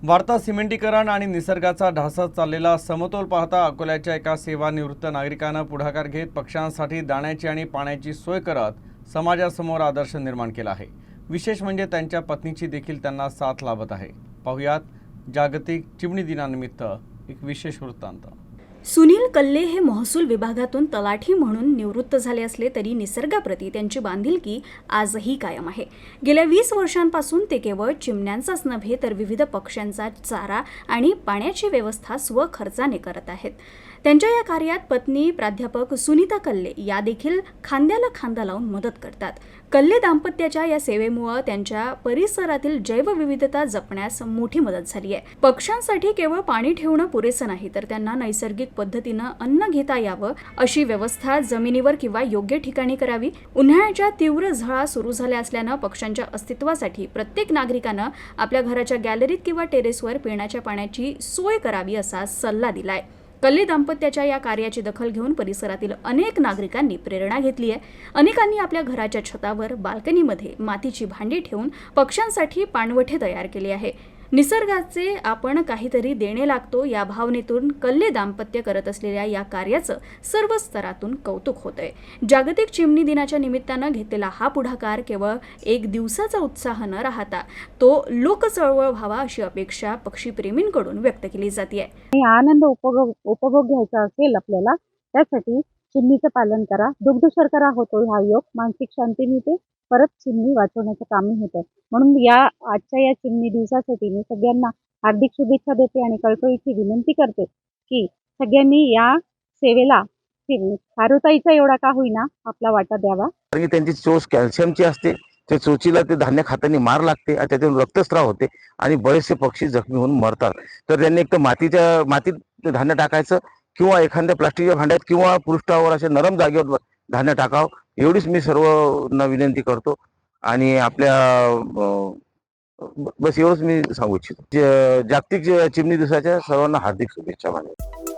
वाढता सिमेंटीकरण आणि निसर्गाचा ढासळत चाललेला समतोल पाहता अकोल्याच्या एका सेवानिवृत्त नागरिकानं पुढाकार घेत पक्ष्यांसाठी दाण्याची आणि पाण्याची सोय करत समाजासमोर आदर्श निर्माण केला आहे। विशेष म्हणजे त्यांच्या पत्नीची देखील त्यांना साथ लाभत आहे। पाहुयात जागतिक चिमणी दिनानिमित्त एक विशेष वृत्तांत। सुनील कल्ले हे महसूल विभागातून तलाठी म्हणून निवृत्त झाले असले तरी निसर्गाप्रती त्यांची बांधिलकी आजही कायम आहे। गेल्या 20 वर्षांपासून ते केवळ चिमण्यांचाच नव्हे तर विविध पक्ष्यांचा चारा आणि पाण्याची व्यवस्था स्वखर्चाने करत आहेत। त्यांच्या या कार्यात पत्नी प्राध्यापक सुनीता कल्ले या देखील खांद्याला खांदा लावून मदत करतात। कल्ले दाम्पत्याच्या या सेवेमुळे त्यांच्या परिसरातील जैवविविधता जपण्यास मोठी मदत झाली आहे। पक्ष्यांसाठी केवळ पाणी ठेवणं पुरेसं नाही तर त्यांना नैसर्गिक पद्धतीनं अन्न घेता यावं अशी व्यवस्था जमिनीवर किंवा योग्य ठिकाणी करावी। उन्हाळ्याच्या तीव्र झळा सुरू झाल्या असल्यानं पक्ष्यांच्या अस्तित्वासाठी प्रत्येक नागरिकानं आपल्या घराच्या गॅलरीत किंवा टेरेसवर पिण्याच्या पाण्याची सोय करावी असा सल्ला दिलाय। कल्ले दाम्पत्याच्या या कार्याची दखल घेऊन परिसरातील अनेक नागरिकांनी प्रेरणा घेतली आहे। अनेकांनी आपल्या घराच्या छतावर बाल्कनीमध्ये मातीची भांडी ठेवून पक्ष्यांसाठी पाणवठे तयार केले आहे। निसर्गाचे आपण काहीतरी देणे लागतो या भावनेतून कल्ले दाम्पत्य करत असलेल्या या कार्याचं सर्व स्तरातून कौतुक होतंय। जागतिक चिमणी दिनाच्या निमित्तानं घेतलेला हा पुढाकार केवळ एक दिवसाचा उत्साह न राहता तो लोकचळवळ व्हावा अशी अपेक्षा पक्षीप्रेमींकडून व्यक्त केली जाते। आनंद उपभोग घ्यायचा असेल आपल्याला त्यासाठी चिमणीचं पालन करा। दुग्ध शर्करा होतो हा योग, मानसिक शांती मिळते, परत चिमणी वाचवण्याचं कामही होतं। म्हणून या आजच्या या चिमणी दिवसासाठी मी सगळ्यांना हार्दिक शुभेच्छा देते आणि कळकळीची विनंती करते की सगळ्यांनी या सेवेला खारुताईचा एवढा का होईना आपला वाटा द्यावा। कारण की त्यांची चोच कॅल्शियमची असते, त्या चोचीला ते धान्य खाताना मार लागते आणि त्यातून रक्तस्राव होते आणि बरेचसे पक्षी जखमी होऊन मरतात। तर त्यांनी एक तर मातीत धान्य टाकायचं किंवा एखाद्या प्लास्टिकच्या भांड्यात किंवा पृष्ठावर अशा नरम जागेवर धान्य टाकावं, एवढीच मी सर्वांना विनंती करतो। आणि आपल्या बस एवढंच मी सांगू इच्छितो। जागतिक चिमणी दिवसाच्या सर्वांना हार्दिक शुभेच्छा मानतो।